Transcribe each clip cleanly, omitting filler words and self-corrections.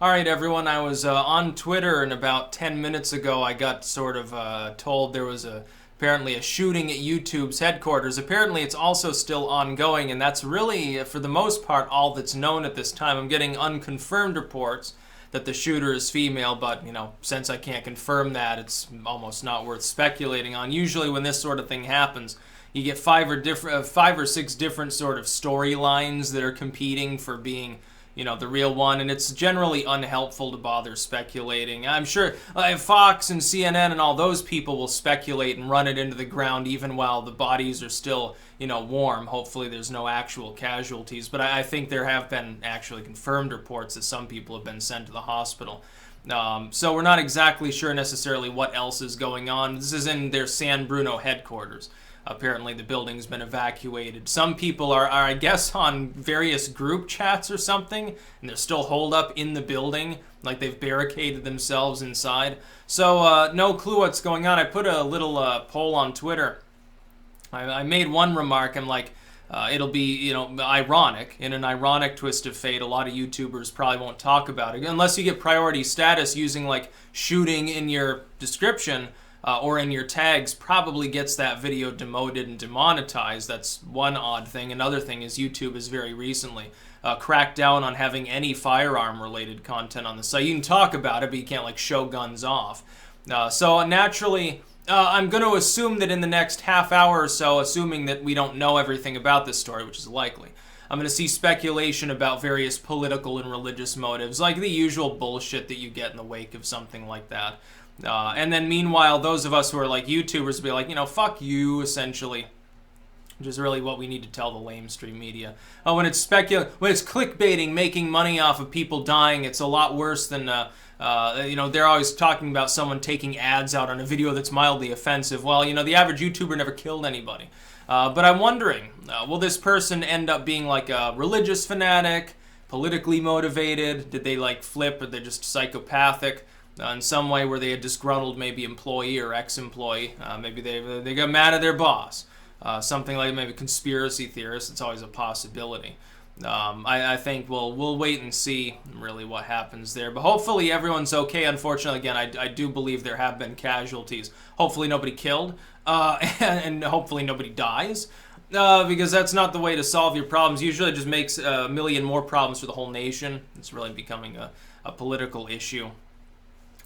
All right, everyone. I was on Twitter, and about 10 minutes ago, I got sort of told there was apparently a shooting at YouTube's headquarters. Apparently, it's also still ongoing, and that's really, for the most part, all that's known at this time. I'm getting unconfirmed reports that the shooter is female, but since I can't confirm that, it's almost not worth speculating on. Usually, when this sort of thing happens, you get five or six different sort of storylines that are competing for being the real one, and it's generally unhelpful to bother speculating. I'm sure Fox and CNN and all those people will speculate and run it into the ground even while the bodies are still, warm. Hopefully there's no actual casualties, but I think there have been actually confirmed reports that some people have been sent to the hospital. So we're not exactly sure necessarily what else is going on. This is in their San Bruno headquarters. Apparently the building's been evacuated. Some people are, I guess, on various group chats or something, and they're still holed up in the building, like they've barricaded themselves inside. So no clue what's going on. I put a little poll on Twitter. I made one remark. I'm like, it'll be, ironic. In an ironic twist of fate, a lot of YouTubers probably won't talk about it. Unless you get priority status using, like, shooting in your description, or in your tags, probably gets that video demoted and demonetized. That's one odd thing. Another thing is YouTube has very recently cracked down on having any firearm-related content on the site. You can talk about it, but you can't, like, show guns off. So naturally, I'm going to assume that in the next half hour or so, assuming that we don't know everything about this story, which is likely, I'm going to see speculation about various political and religious motives, like the usual bullshit that you get in the wake of something like that. And then meanwhile, those of us who are like YouTubers will be like, fuck you, essentially. Which is really what we need to tell the lamestream media. When it's clickbaiting, making money off of people dying, it's a lot worse than, they're always talking about someone taking ads out on a video that's mildly offensive. Well, the average YouTuber never killed anybody. But I'm wondering, will this person end up being like a religious fanatic, politically motivated? Did they like flip, or they're just psychopathic? In some way where they had disgruntled maybe employee or ex-employee. Maybe they got mad at their boss. Something like maybe conspiracy theorists. It's always a possibility. I think we'll wait and see really what happens there. But hopefully everyone's okay. Unfortunately, again, I do believe there have been casualties. Hopefully nobody killed. And hopefully nobody dies. Because that's not the way to solve your problems. Usually it just makes a million more problems for the whole nation. It's really becoming a political issue.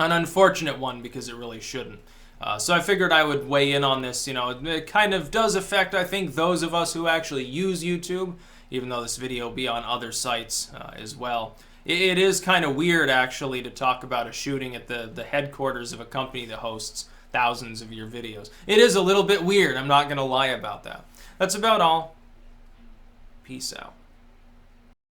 An unfortunate one, because it really shouldn't. So I figured I would weigh in on this. It kind of does affect, I think, those of us who actually use YouTube, even though this video will be on other sites as well. It is kind of weird, actually, to talk about a shooting at the headquarters of a company that hosts thousands of your videos. It is a little bit weird. I'm not going to lie about that. That's about all. Peace out.